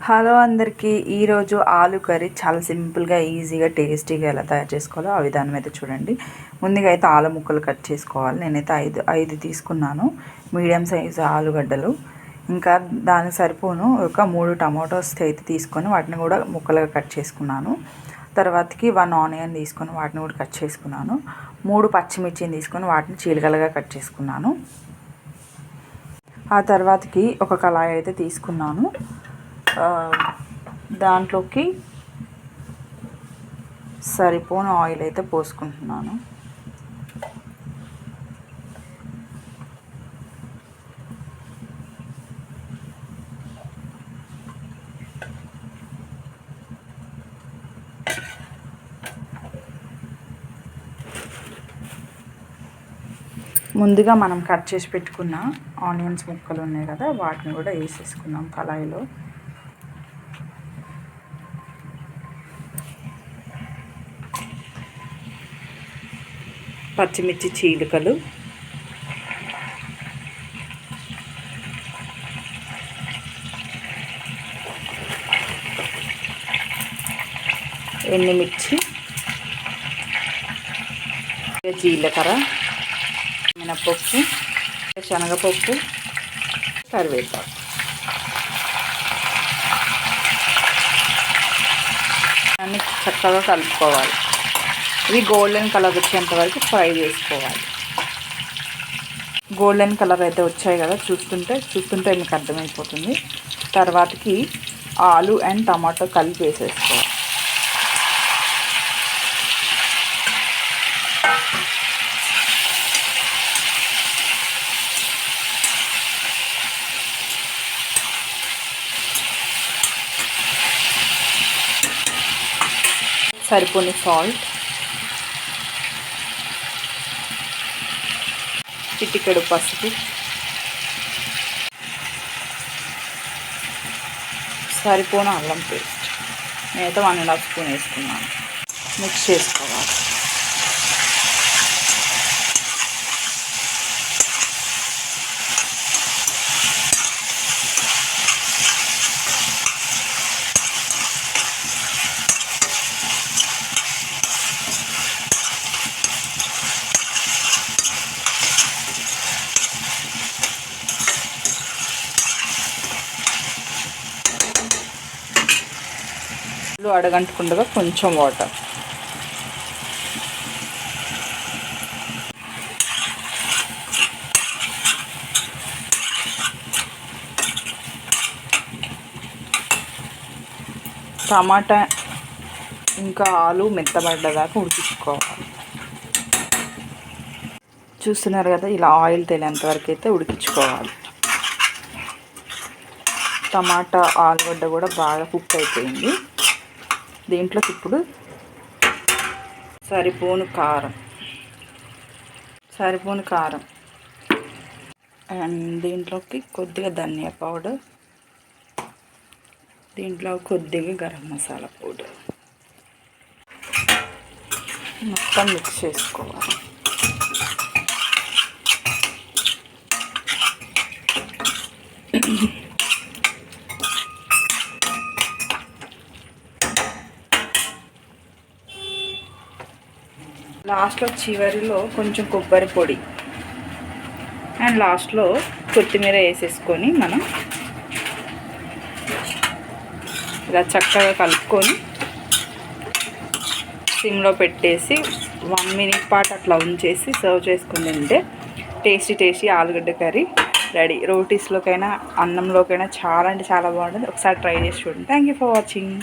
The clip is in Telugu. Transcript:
హలో అందరికీ, ఈరోజు ఆలు కర్రీ చాలా సింపుల్గా ఈజీగా టేస్టీగా ఎలా తయారు చేసుకోవాలో ఆ విధానం అయితే చూడండి. ముందుగా అయితే ఆలు ముక్కలు కట్ చేసుకోవాలి. నేనైతే ఐదు తీసుకున్నాను మీడియం సైజు ఆలుగడ్డలు. ఇంకా దానికి సరిపోను ఒక 3 టమాటోస్ అయితే తీసుకొని వాటిని కూడా ముక్కలుగా కట్ చేసుకున్నాను. తర్వాతకి 1 ఆనియన్ తీసుకొని వాటిని కూడా కట్ చేసుకున్నాను. 3 పచ్చిమిర్చిని తీసుకొని వాటిని చీలికలుగా కట్ చేసుకున్నాను. ఆ తర్వాతకి ఒక కళాయి అయితే తీసుకున్నాను. దాంట్లోకి సరిపోను ఆయిల్ అయితే పోసుకుంటున్నాను. ముందుగా మనం కట్ చేసి పెట్టుకున్న ఆనియన్స్ ముక్కలు ఉన్నాయి కదా, వాటిని కూడా వేసేసుకున్నాం కళాయిలో. పచ్చిమిర్చి చీలికలు, ఎండుమిర్చి, జీలకర్ర, మినపప్పు, శనగపప్పు, కరివేపాకు అన్నీ చక్కగా కలుపుకోవాలి. ఇవి గోల్డెన్ కలర్ వచ్చేంత వరకు ఫ్రై చేసుకోవాలి. గోల్డెన్ కలర్ అయితే వచ్చాయి కదా, చూస్తుంటే మీకు అర్థమైపోతుంది. తర్వాతకి ఆలు అండ్ టమాటో కలిపి వేసేసుకోవాలి. సరిపోని సాల్ట్, చిటికెడు పసుపు, సరిపోను అల్లం పేస్ట్. నేనైతే 1.5 స్పూన్ వేసుకున్నాను. మిక్స్ చేసుకోవాలి. అడగంటుకుండగా కొంచెం వాటర్, టమాటా ఇంకా ఆలు మెత్తబడ్డదాకా ఉడికించుకోవాలి. చూస్తున్నారు కదా, ఇలా ఆయిల్ తేలేంత వరకు అయితే ఉడికించుకోవాలి. టమాటా ఆలుగడ్డ కూడా బాగా కుక్ అయిపోయింది. దీంట్లోకి ఇప్పుడు సరిపోను కారం అండ్ దీంట్లోకి కొద్దిగా ధనియా పౌడర్, దీంట్లో కొద్దిగా గరం మసాలా పౌడర్ మొత్తం మిక్స్ చేసుకోవాలి. లాస్ట్లో చివరిలో కొంచెం కొబ్బరి పొడి అండ్ లాస్ట్లో కొత్తిమీర వేసేసుకొని మనం ఇలా చక్కగా కలుపుకొని సిమ్లో పెట్టేసి 1 మినిట్ పాటు అట్లా ఉంచేసి సర్వ్ చేసుకుని తింటే టేస్టీ ఆలుగడ్డ కర్రీ రెడీ. రోటీస్లోకైనా అన్నంలోకైనా చాలా అంటే చాలా బాగుంటుంది. ఒకసారి ట్రై చేసి చూడండి. Thank you for watching.